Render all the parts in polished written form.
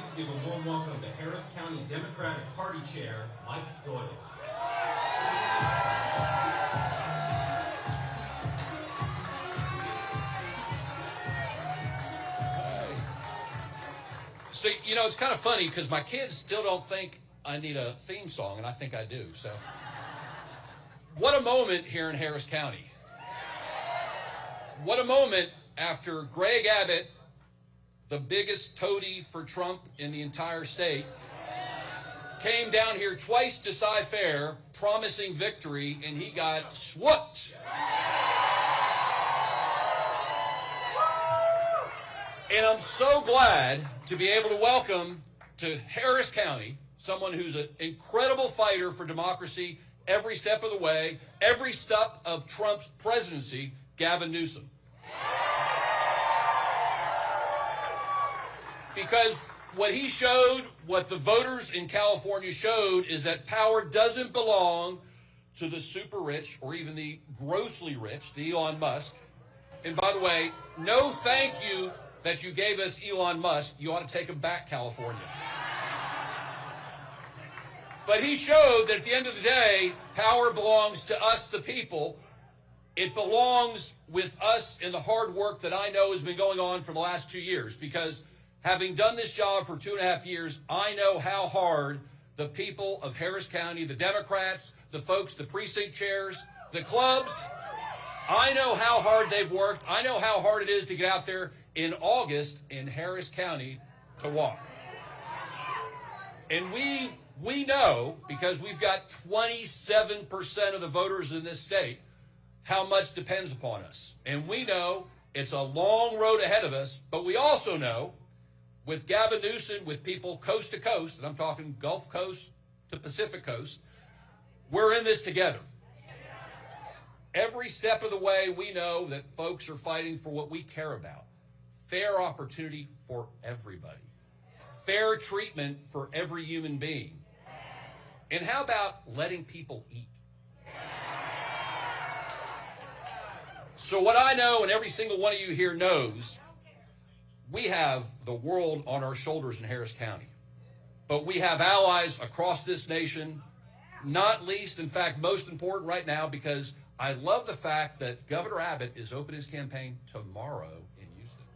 Please give a warm welcome to Harris County Democratic Party Chair, Mike Doyle. So, you know, it's kind of funny because my kids still don't think I need a theme song, and I think I do. So, what a moment here in Harris County. What a moment after Greg Abbott, the biggest toady for Trump in the entire state, came down here twice to Cy-Fair promising victory, and he got swooped. And I'm so glad to be able to welcome to Harris County someone who's an incredible fighter for democracy every step of the way, every step of Trump's presidency, Gavin Newsom. Because what he showed, what the voters in California showed, is that power doesn't belong to the super rich or even the grossly rich, the Elon Musk. And by the way, no thank you that you gave us Elon Musk. You ought to take him back, California. But he showed that at the end of the day, power belongs to us, the people. It belongs with us in the hard work that I know has been going on for the last 2 years. Because having done this job for 2.5 years, I know how hard the people of Harris County, the Democrats, the folks, the precinct chairs, the clubs, I know how hard they've worked. I know how hard it is to get out there in August in Harris County to walk. And we know, because we've got 27% of the voters in this state, how much depends upon us. And we know it's a long road ahead of us, but we also know with Gavin Newsom, with people coast to coast, and I'm talking Gulf Coast to Pacific Coast, we're in this together. Every step of the way, we know that folks are fighting for what we care about. Fair opportunity for everybody. Fair treatment for every human being. And how about letting people eat? So what I know, and every single one of you here knows, we have the world on our shoulders in Harris County. But we have allies across this nation, not least, in fact, most important right now, because I love the fact that Governor Abbott is opening his campaign tomorrow in Houston.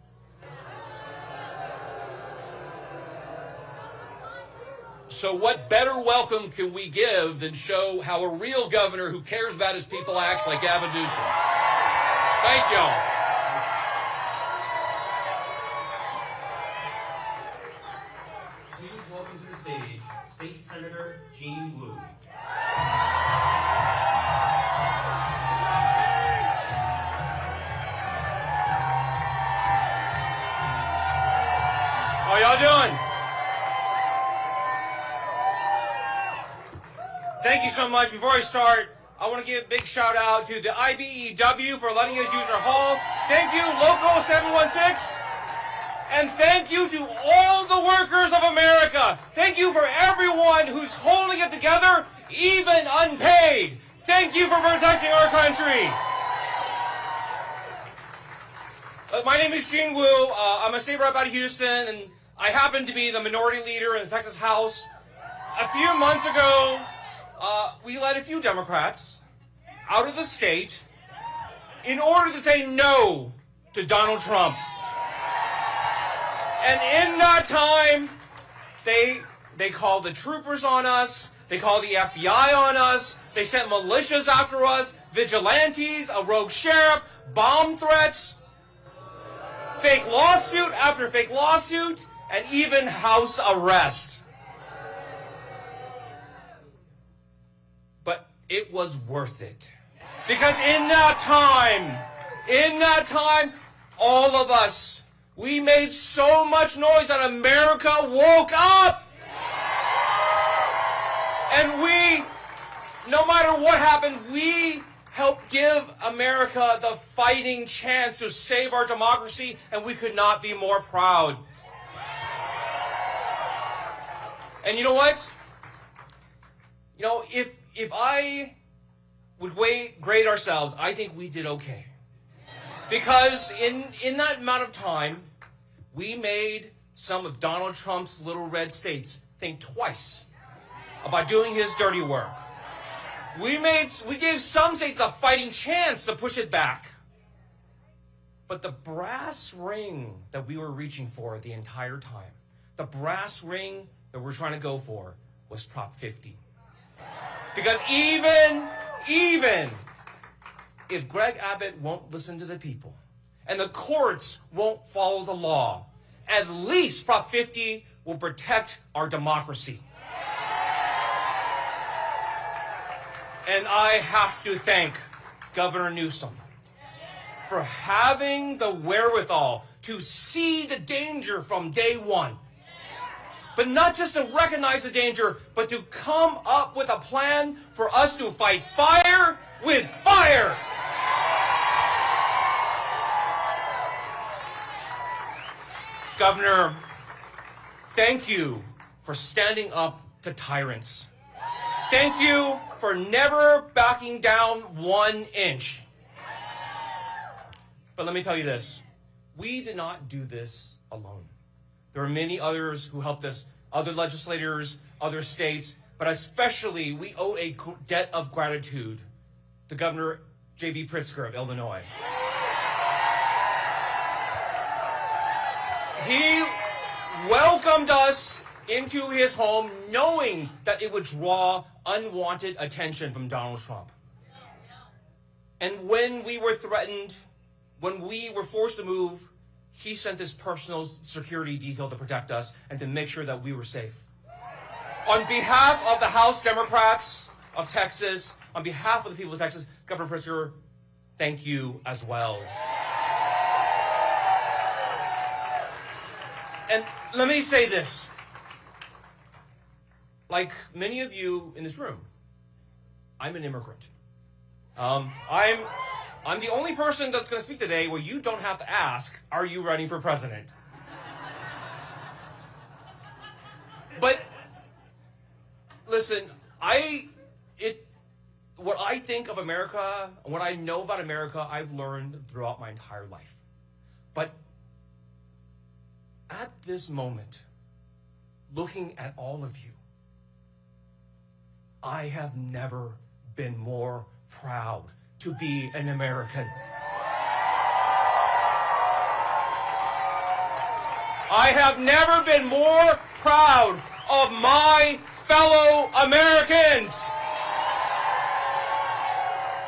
So what better welcome can we give than show how a real governor who cares about his people acts like Gavin Newsom? Thank y'all. Please welcome to the stage State Senator Jean Wu. How y'all doing? Thank you so much. Before I start, I want to give a big shout out to the IBEW for letting us use our hall. Thank you, Local 716. And thank you to all the workers of America. Thank you for everyone who's holding it together, even unpaid. Thank you for protecting our country. My name is Jean Wu. I'm a state rep out of Houston, and I happen to be the minority leader in the Texas House. A few months ago, we let a few Democrats out of the state in order to say no to Donald Trump. And in that time, they called the troopers on us, they called the FBI on us, they sent militias after us, vigilantes, a rogue sheriff, bomb threats, fake lawsuit after fake lawsuit, and even house arrest. But it was worth it. Because in that time, all of us, we made so much noise that America woke up. And we, no matter what happened, we helped give America the fighting chance to save our democracy, and we could not be more proud. And you know what? You know, if I would grade ourselves, I think we did okay. Because in that amount of time, we made some of Donald Trump's little red states think twice about doing his dirty work. We gave some states a fighting chance to push it back. But the brass ring that we were reaching for the entire time, the brass ring that we're trying to go for, was Prop 50. Because even if Greg Abbott won't listen to the people and the courts won't follow the law, at least Prop 50 will protect our democracy. And I have to thank Governor Newsom for having the wherewithal to see the danger from day one. But not just to recognize the danger, but to come up with a plan for us to fight fire with fire. Governor, thank you for standing up to tyrants. Thank you for never backing down 1 inch. But let me tell you this. We did not do this alone. There are many others who helped us, other legislators, other states, but especially we owe a debt of gratitude to Governor J.B. Pritzker of Illinois. He welcomed us into his home knowing that it would draw unwanted attention from Donald Trump. And when we were threatened, when we were forced to move, he sent his personal security detail to protect us and to make sure that we were safe. On behalf of the House Democrats of Texas, on behalf of the people of Texas, Governor Pritzker, thank you as well. And let me say this. Like many of you in this room, I'm an immigrant. I'm the only person that's going to speak today where you don't have to ask, are you running for president? But listen, what I think of America, what I know about America, I've learned throughout my entire life. But at this moment, looking at all of you, I have never been more proud to be an American. I have never been more proud of my fellow Americans.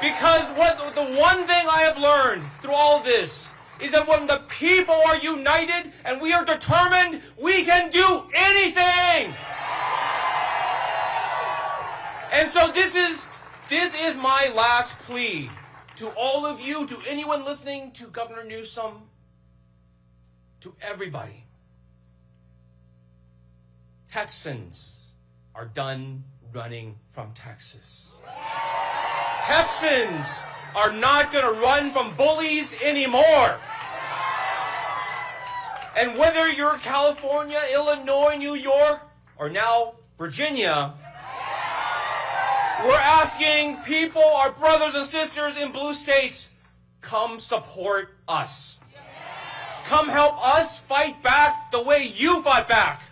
Because the one thing I have learned through all of this is that when the people are united and we are determined, we can do anything. And so this is my last plea to all of you, to anyone listening, to Governor Newsom, to everybody. Texans are done running from Texas. Texans are not going to run from bullies anymore. And whether you're California, Illinois, New York, or now Virginia, we're asking people, our brothers and sisters in blue states, come support us. Come help us fight back the way you fought back.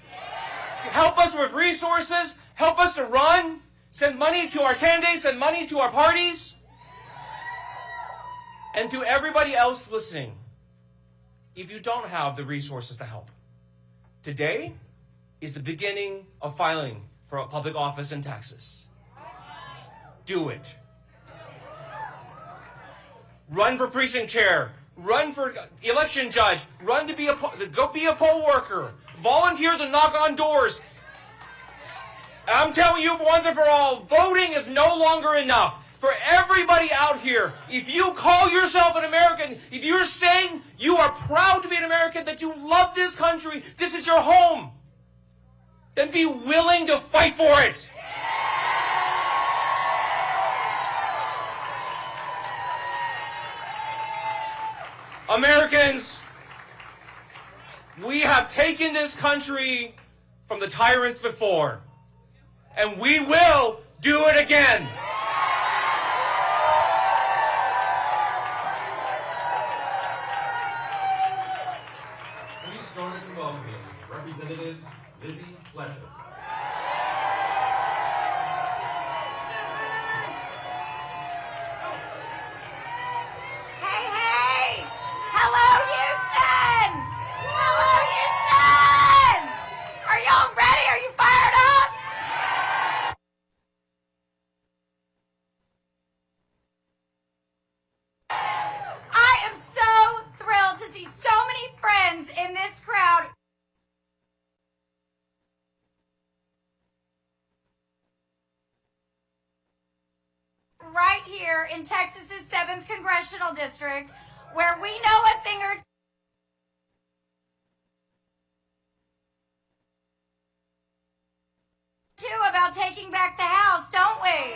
Help us with resources. Help us to run. Send money to our candidates, send money to our parties. And to everybody else listening, if you don't have the resources to help, today is the beginning of filing for a public office in Texas. Do it. Run for precinct chair. Run for election judge. Run to go be a poll worker. Volunteer to knock on doors. I'm telling you once and for all, voting is no longer enough. For everybody out here, if you call yourself an American, if you're saying you are proud to be an American, that you love this country, this is your home, then be willing to fight for it. Americans, we have taken this country from the tyrants before, and we will do it again. Please join us in welcoming Fletcher. Hey! Hello, Houston! Hello, Houston! Are y'all ready? Are you fired up? I am so thrilled to see so many friends in this crowd. Right here in Texas's 7th Congressional District, where we know a thing or two about taking back the House, don't we?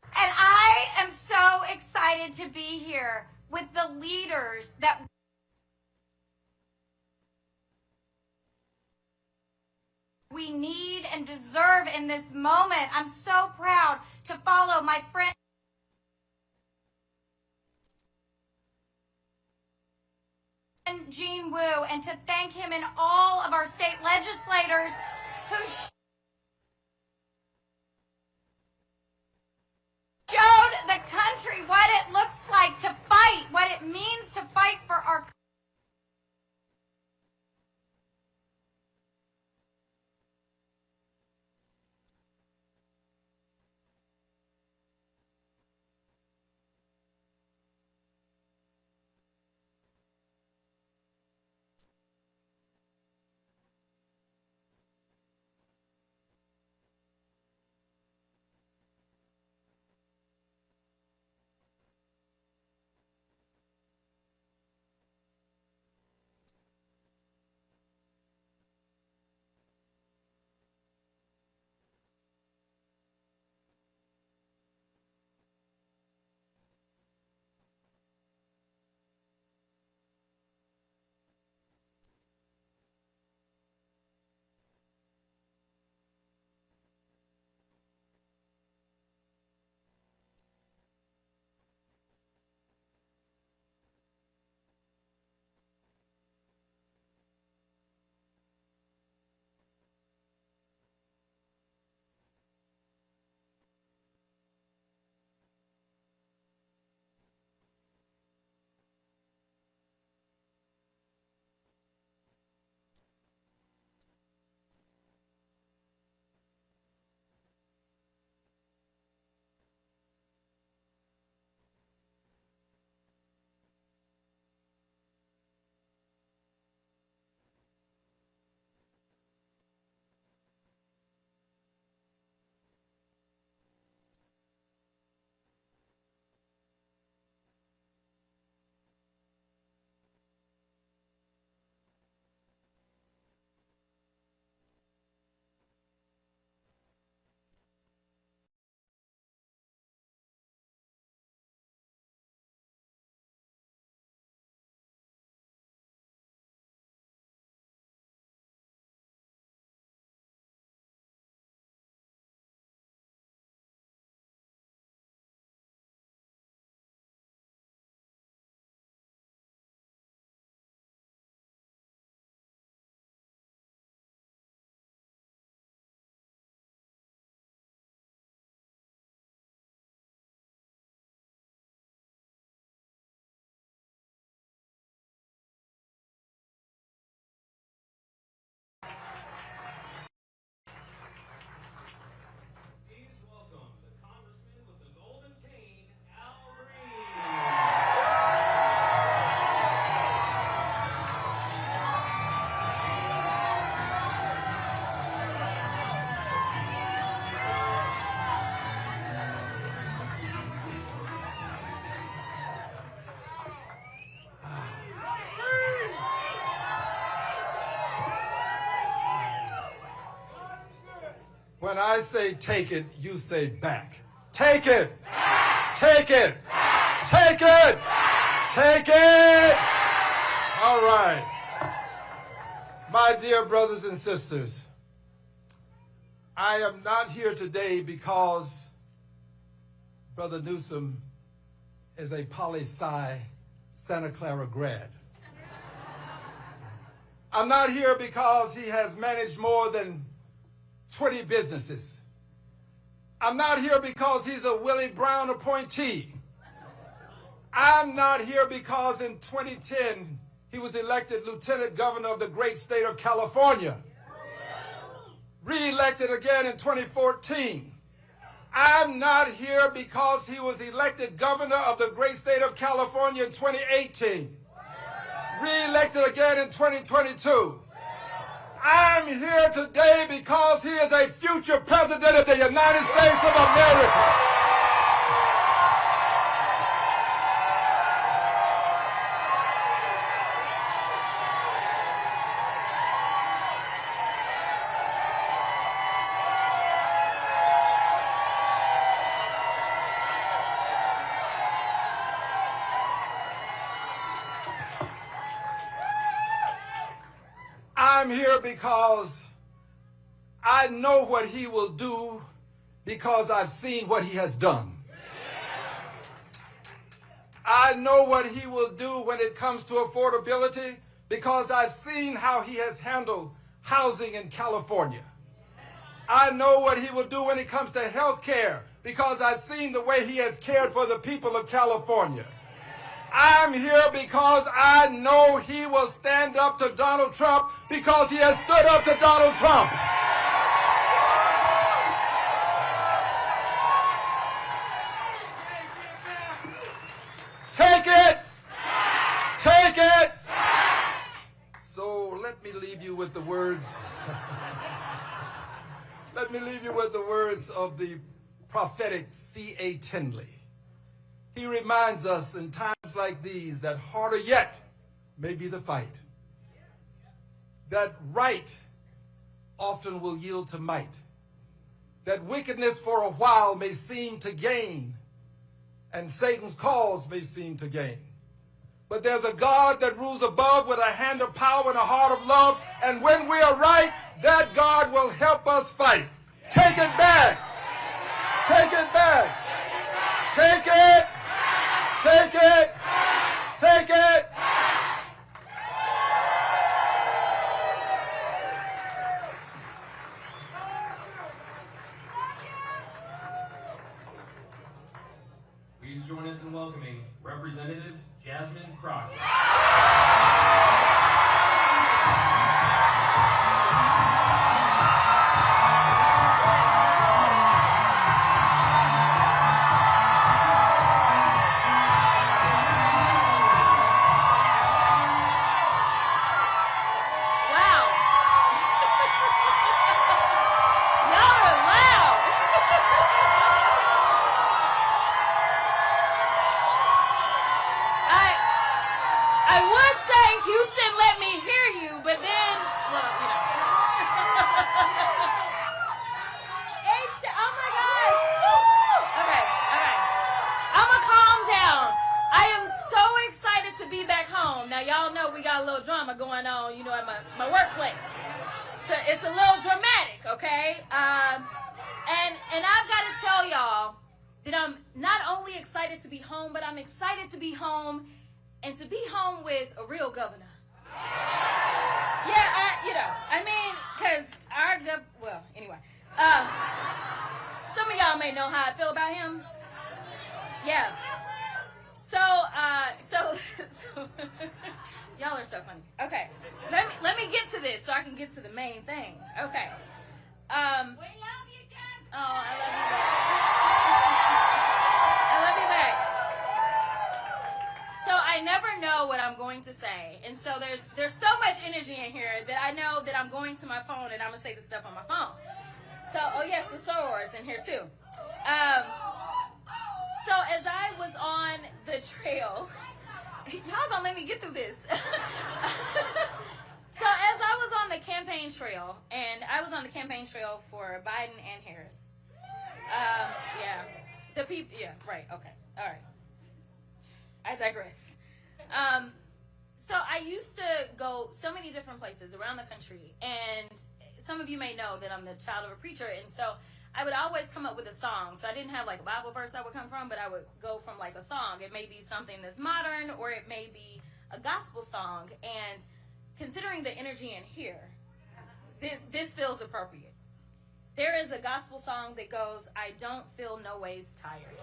And I am so excited to be here with the leaders that we need and deserve in this moment. I'm so proud to follow my friend Gene Wu and to thank him and all of our state legislators who showed the country what it looks like to fight, what it means to fight for our When I say take it, you say back. Take it! Take it! Take it! Take it! All right. My dear brothers and sisters, I am not here today because Brother Newsom is a poli-sci Santa Clara grad. I'm not here because he has managed more than 20 businesses. I'm not here because he's a Willie Brown appointee. I'm not here because in 2010 he was elected Lieutenant Governor of the great state of California. Re-elected again in 2014. I'm not here because he was elected Governor of the great state of California in 2018. Re-elected again in 2022. I'm here today because he is a future president of the United States of America. I'm here because I know what he will do because I've seen what he has done. I know what he will do when it comes to affordability because I've seen how he has handled housing in California. I know what he will do when it comes to health care because I've seen the way he has cared for the people of California. I'm here because I know he will stand up to Donald Trump because he has stood up to Donald Trump. Take it! Take it! So let me leave you with the words. Let me leave you with the words of the prophetic C.A. Tindley. He reminds us in times like these that harder yet may be the fight. That right often will yield to might. That wickedness for a while may seem to gain, and Satan's cause may seem to gain. But there's a God that rules above with a hand of power and a heart of love, and when we are right, that God will help us fight. Take it back. Take it back. Take it. Take it! Take it! Please join us in welcoming Representative Jasmine Crockett. Going on, you know, at my workplace. So it's a little dramatic, okay? And I've got to tell y'all that I'm not only excited to be home, but I'm excited to be home and to be home with a real governor. Yeah, because well, anyway. Some of y'all may know how I feel about him. Yeah. So y'all are so funny. Okay, let me get to this so I can get to the main thing. Okay. We love you, Jasmine. Oh, I love you back. I love you back. So I never know what I'm going to say, and so there's so much energy in here that I know that I'm going to my phone and I'm gonna say the stuff on my phone. So yes, the sorors in here too. So as I was on the trail, y'all gonna let me get through this. So as I was on the campaign trail, and I was on the campaign trail for Biden and Harris. Yeah, the people. Yeah, right. Okay. All right. I digress. So I used to go so many different places around the country, and some of you may know that I'm the child of a preacher, and so I would always come up with a song. So I didn't have like a Bible verse I would come from, but I would go from like a song. It may be something that's modern, or it may be a gospel song. And considering the energy in here, this feels appropriate. There is a gospel song that goes, I don't feel no ways tired.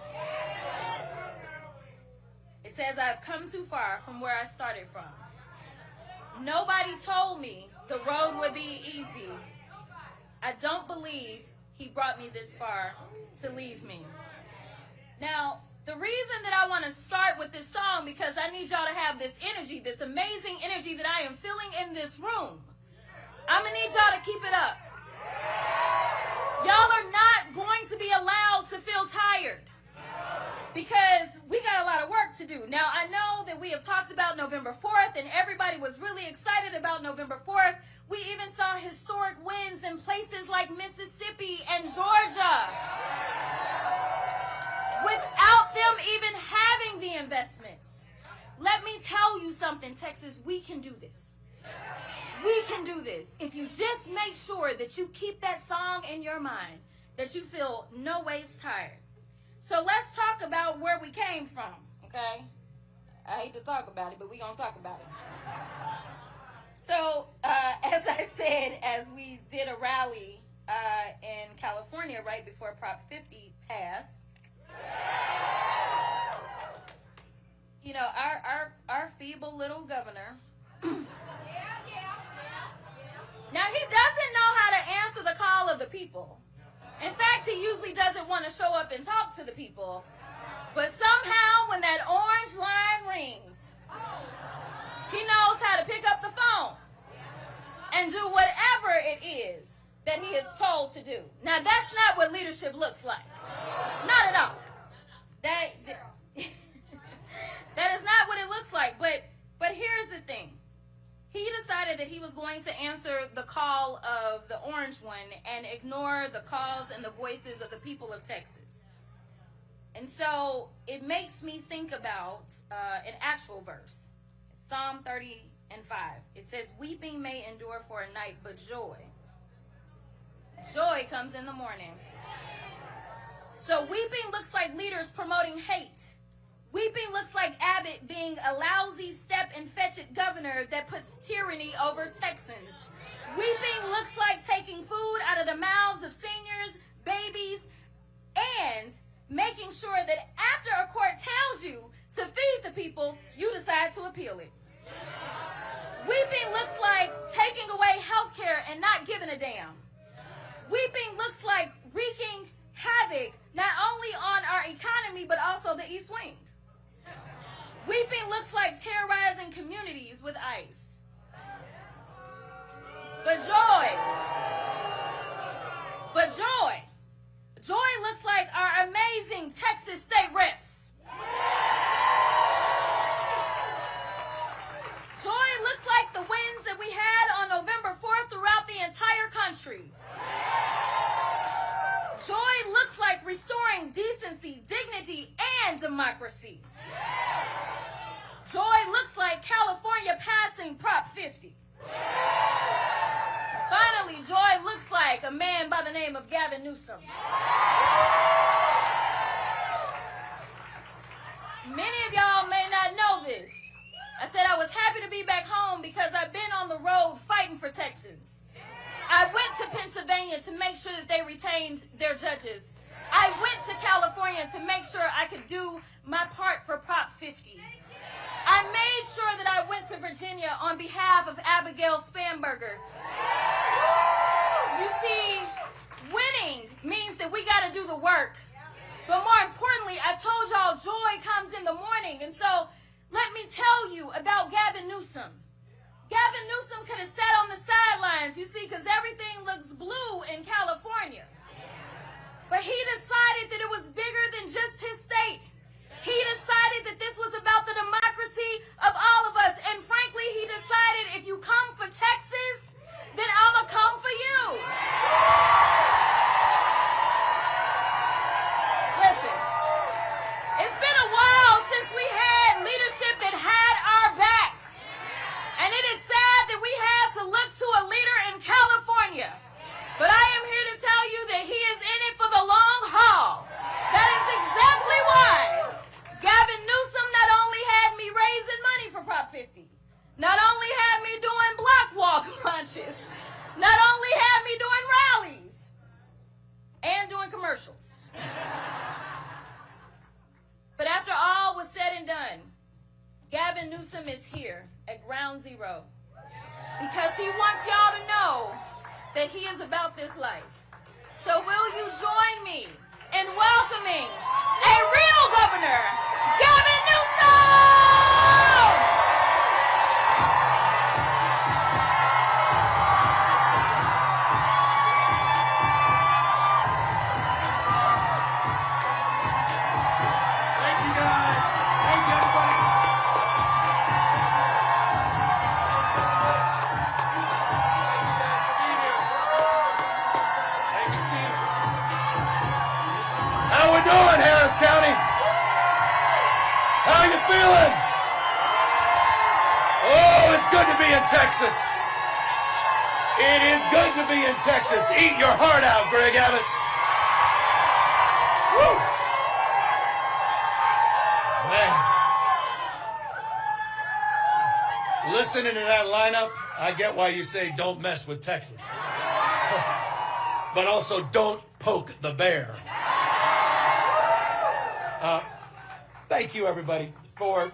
It says, I've come too far from where I started from. Nobody told me the road would be easy. I don't believe he brought me this far to leave me. Now, the reason that I want to start with this song, because I need y'all to have this energy, this amazing energy that I am feeling in this room. I'm going to need y'all to keep it up. Y'all are not going to be allowed to feel tired, because we got a lot of work to do. Now, I know that we have talked about November 4th, and everybody was really excited about November 4th. We even saw historic wins in places like Mississippi and Georgia, without them even having the investments. Let me tell you something, Texas, we can do this. We can do this. If you just make sure that you keep that song in your mind, that you feel no ways tired. So let's talk about where we came from, okay? I hate to talk about it, but we're going to talk about it. So, as I said, as we did a rally in California right before Prop 50 passed, you know, our feeble little governor, now he doesn't know how to answer the call of the people. In fact, he usually doesn't want to show up and talk to the people. But somehow, when that orange line rings, he knows how to pick up the phone and do whatever it is that he is told to do. Now, that's not what leadership looks like. Not at all. That is not what it looks like. But here's the thing. He decided that he was going to answer the call of the orange one and ignore the calls and the voices of the people of Texas. And so it makes me think about an actual verse. Psalm 30:5. It says, weeping may endure for a night, but joy comes in the morning. So weeping looks like leaders promoting hate. Weeping looks like Abbott being a lousy step and fetch it governor that puts tyranny over Texans. Weeping looks like taking food out of the mouths of seniors, babies, and making sure that after a court tells you to feed the people, you decide to appeal it. Weeping looks like taking away health care and not giving a damn. Weeping looks like wreaking havoc not only on our economy but also the East Wing. Weeping looks like terrorizing communities with ICE. But joy looks like our amazing Texas state reps. Joy looks like the wins that we had on November 4th throughout the entire country. Joy looks like restoring decency, dignity, and democracy. Joy looks like California passing Prop 50. Finally, joy looks like a man by the name of Gavin Newsom. Many of y'all may not know this. I said I was happy to be back home because I've been on the road fighting for Texans. I went to Pennsylvania to make sure that they retained their judges. I went to California to make sure I could do my part for Prop 50. I made sure that I went to Virginia on behalf of Abigail Spanberger. You see, winning means that we got to do the work. But more importantly, I told y'all joy comes in the morning. And so let me tell you about Gavin Newsom. Gavin Newsom could have sat on the sidelines, you see, because everything looks blue in California. But he decided that it was bigger than just his state. He decided that this was about the democracy of all of us. And frankly, he decided if you come for Texas, then I'm going to come for you. Listen, it's been a while since we had leadership that had our backs. And it is sad that we had to look to a leader in California. But I am here to tell you that he is in it for speeches. Not only had me doing rallies and doing commercials. But after all was said and done, Gavin Newsom is here at ground zero because he wants y'all to know that he is about this life. So will you join me in welcoming a real Governor, Gavin Newsom! Thank you, guys. Thank you, everybody. Thank you, Steve. How we doing, Harris County? How you feeling? Oh, it's good to be in Texas. It is good to be in Texas. Eat your heart out, Greg Abbott. Woo! Man. Listening to that lineup, I get why you say don't mess with Texas. But also don't poke the bear. Thank you, everybody, for...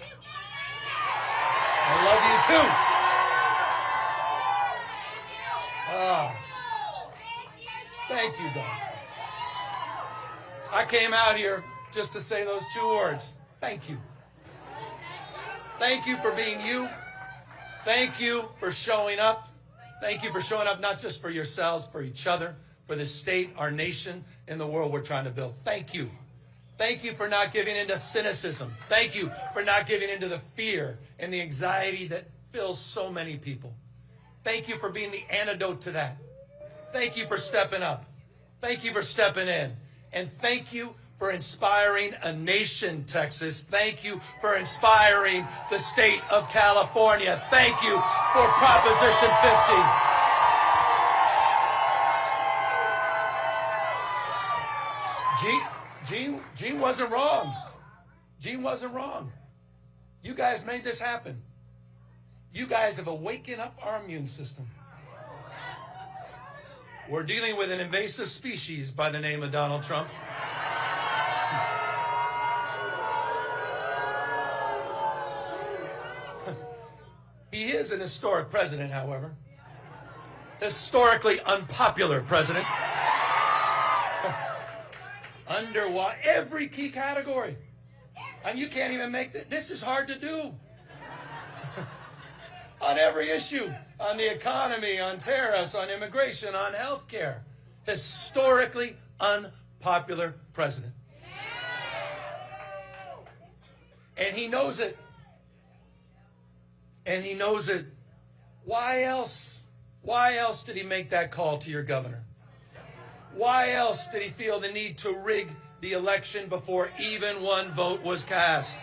I love you, too. Thank you, guys. I came out here just to say those two words. Thank you. Thank you for being you. Thank you for showing up. Thank you for showing up not just for yourselves, for each other, for the state, our nation, and the world we're trying to build. Thank you. Thank you for not giving into cynicism. Thank you for not giving into the fear and the anxiety that fills so many people. Thank you for being the antidote to that. Thank you for stepping up. Thank you for stepping in. And thank you for inspiring a nation, Texas. Thank you for inspiring the state of California. Thank you for Proposition 50. Gene wasn't wrong. Gene wasn't wrong. You guys made this happen. You guys have awakened up our immune system. We're dealing with an invasive species by the name of Donald Trump. He is an historic president, however. Historically unpopular president. Under every key category. And you can't even make that. This is hard to do. On every issue. On the economy, on tariffs, on immigration, on health care. Historically unpopular president. And he knows it. And he knows it. Why else? Why else did he make that call to your governor? Why else did he feel the need to rig the election before even one vote was cast?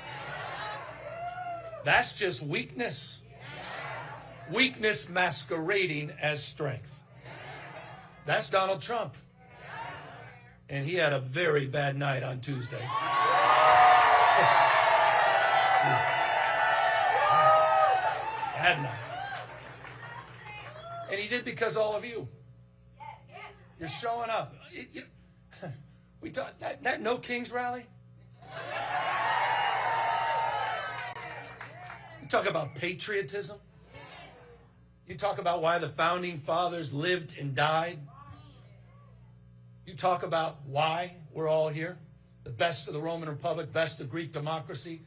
That's just weakness. Weakness masquerading as strength. That's Donald Trump. And he had a very bad night on Tuesday. Bad night. And he did because all of you. You're showing up. We talk, that No Kings rally. You talk about patriotism. You talk about why the founding fathers lived and died. You talk about why we're all here. The best of the Roman Republic, best of Greek democracy,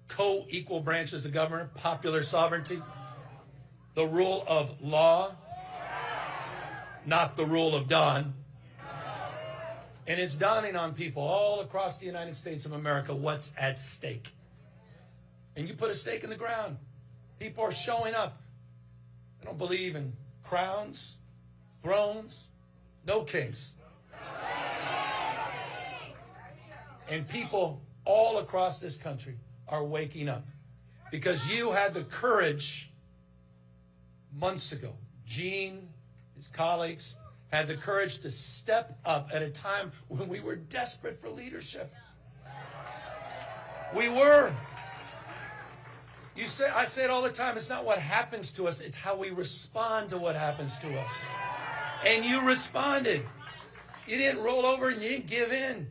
co-equal branches of government, popular sovereignty, the rule of law, not the rule of Don. And it's dawning on people all across the United States of America what's at stake. And you put a stake in the ground. People are showing up. I don't believe in crowns, thrones, no kings. And people all across this country are waking up because you had the courage months ago. Gene, his colleagues, had the courage to step up at a time when we were desperate for leadership. We were. I say it all the time, it's not what happens to us, it's how we respond to what happens to us. And you responded. You didn't roll over and you didn't give in.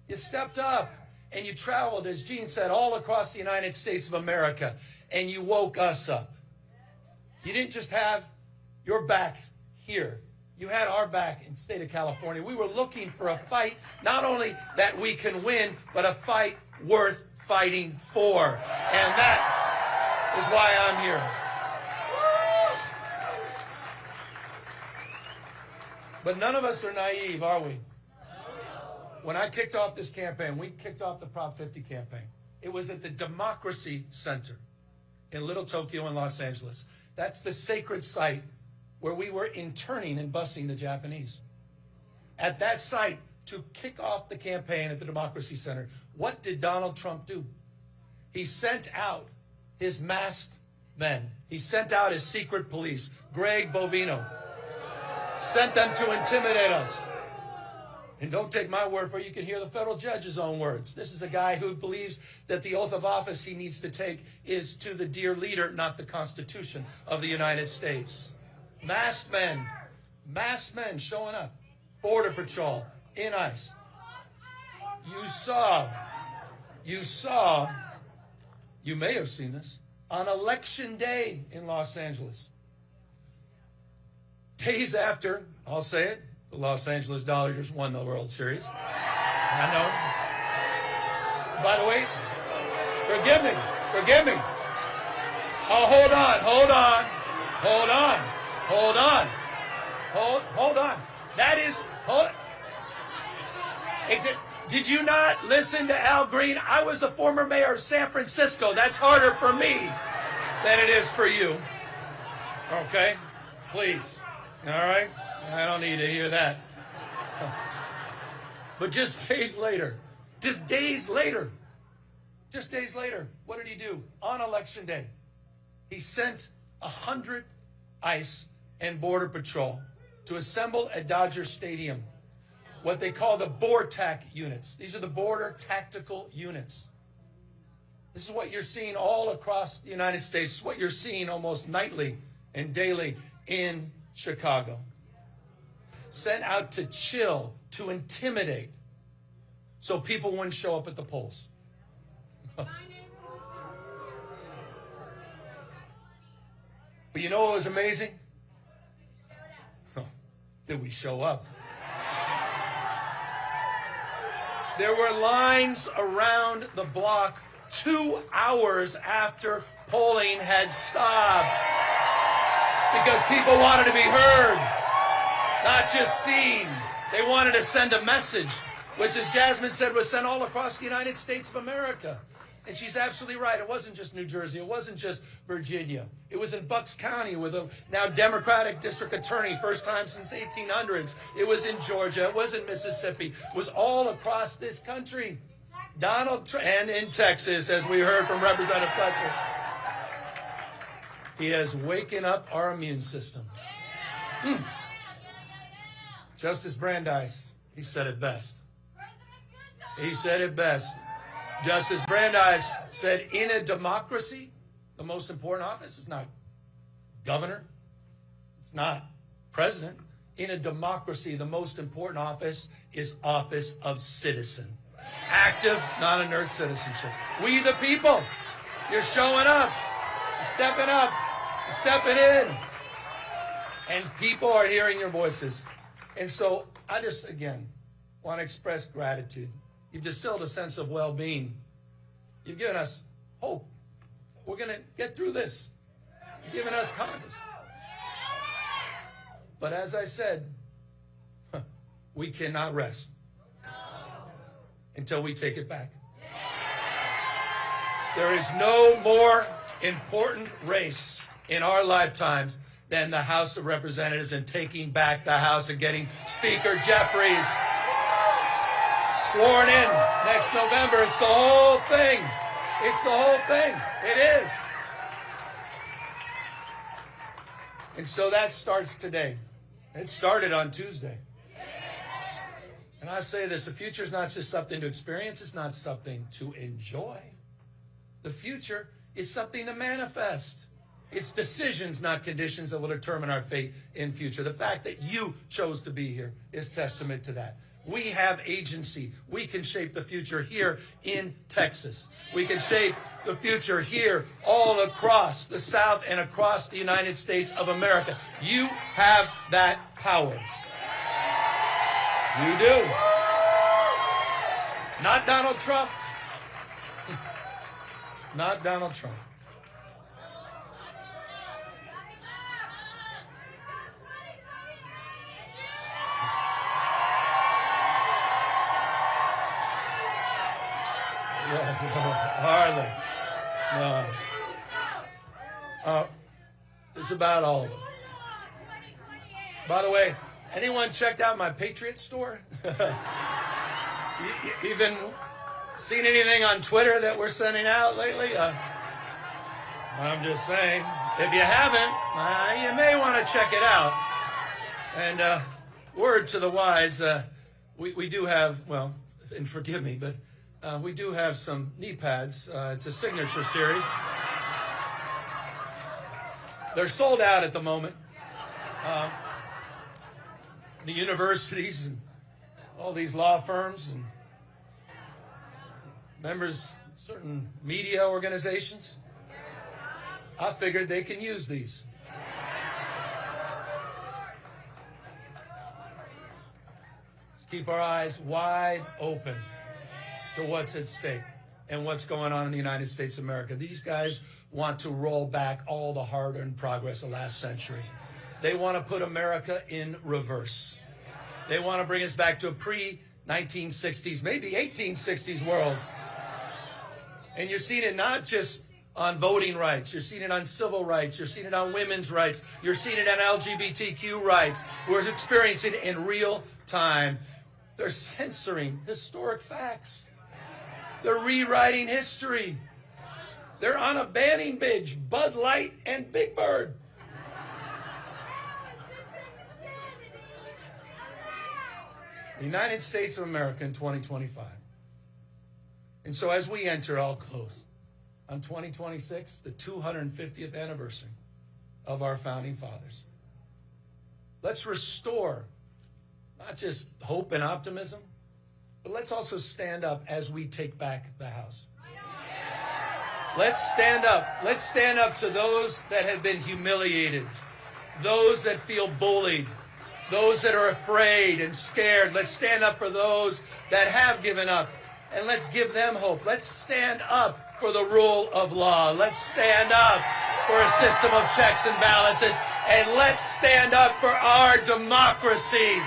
You stepped up and you traveled, as Gene said, all across the United States of America, and you woke us up. You didn't just have your backs here. You had our back in the state of California. We were looking for a fight, not only that we can win, but a fight worth fighting for. And that is why I'm here. But none of us are naive, are we? When I kicked off this campaign, we kicked off the Prop 50 campaign. It was at the Democracy Center in Little Tokyo in Los Angeles. That's the sacred site where we were interning and busing the Japanese. At that site, to kick off the campaign at the Democracy Center, what did Donald Trump do? He sent out his masked men. He sent out his secret police, Greg Bovino. Sent them to intimidate us. And don't take my word for it. You can hear the federal judge's own words. This is a guy who believes that the oath of office he needs to take is to the dear leader, not the Constitution of the United States. Masked men showing up. Border Patrol, in ICE. You may have seen this, on Election Day in Los Angeles. Days after, I'll say it, the Los Angeles Dodgers won the World Series. I know. By the way, forgive me. Oh, hold on. That is, did you not listen to Al Green? I was the former mayor of San Francisco. That's harder for me than it is for you. Okay? Please. All right? I don't need to hear that. But just days later, what did he do? On Election Day, he sent 100 ICE and Border Patrol to assemble at Dodger Stadium, what they call the BORTAC units. These are the Border Tactical Units. This is what you're seeing all across the United States, what you're seeing almost nightly and daily in Chicago. Sent out to chill, to intimidate, so people wouldn't show up at the polls. But you know what was amazing? Did we show up? There were lines around the block 2 hours after polling had stopped because people wanted to be heard, not just seen. They wanted to send a message, which, as Jasmine said, was sent all across the United States of America. And she's absolutely right. It wasn't just New Jersey. It wasn't just Virginia. It was in Bucks County with a now Democratic district attorney, first time since 1800s. It was in Georgia. It was in Mississippi. It was all across this country. And in Texas, as we heard from Representative Fletcher. He has waken up our immune system. Justice Brandeis, he said it best. Justice Brandeis said, in a democracy, the most important office is not governor. It's not president. In a democracy, the most important office is office of citizen. Active, not inert citizenship. We the people, you're showing up. You're stepping up. You're stepping in. And people are hearing your voices. And so I just, again, want to express gratitude. You've distilled a sense of well-being. You've given us hope. We're going to get through this. You've given us confidence. But as I said, we cannot rest until we take it back. There is no more important race in our lifetimes than the House of Representatives and taking back the House and getting Speaker Jeffries sworn in next November. It's the whole thing. It's the whole thing. It is. And so that starts today. It started on Tuesday. And I say this, the future is not just something to experience. It's not something to enjoy. The future is something to manifest. It's decisions, not conditions, that will determine our fate in future. The fact that you chose to be here is testament to that. We have agency. We can shape the future here in Texas. We can shape the future here all across the South and across the United States of America. You have that power. You do. Not Donald Trump. Not Donald Trump. Hardly. No. It's about all of us. By the way, anyone checked out my Patriot store? You even seen anything on Twitter that we're sending out lately? I'm just saying, if you haven't, you may want to check it out. And word to the wise, we do have, well, and forgive me, but we do have some knee pads. It's a signature series. They're sold out at the moment. The universities and all these law firms and members of certain media organizations, I figured they can use these. Let's keep our eyes wide open to what's at stake and what's going on in the United States of America. These guys want to roll back all the hard-earned progress of last century. They want to put America in reverse. They want to bring us back to a pre-1960s, maybe 1860s world. And you're seeing it not just on voting rights. You're seeing it on civil rights. You're seeing it on women's rights. You're seeing it on LGBTQ rights. We're experiencing it in real time. They're censoring historic facts. They're rewriting history. They're on a banning binge, Bud Light and Big Bird. The United States of America in 2025. And so as we enter, I'll close, on 2026, the 250th anniversary of our founding fathers. Let's restore not just hope and optimism, but let's also stand up as we take back the House. Let's stand up. Let's stand up to those that have been humiliated, those that feel bullied, those that are afraid and scared. Let's stand up for those that have given up, and let's give them hope. Let's stand up for the rule of law. Let's stand up for a system of checks and balances, and let's stand up for our democracy,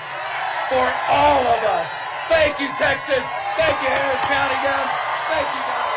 for all of us. Thank you, Texas. Thank you, Harris County Dems. Thank you, guys.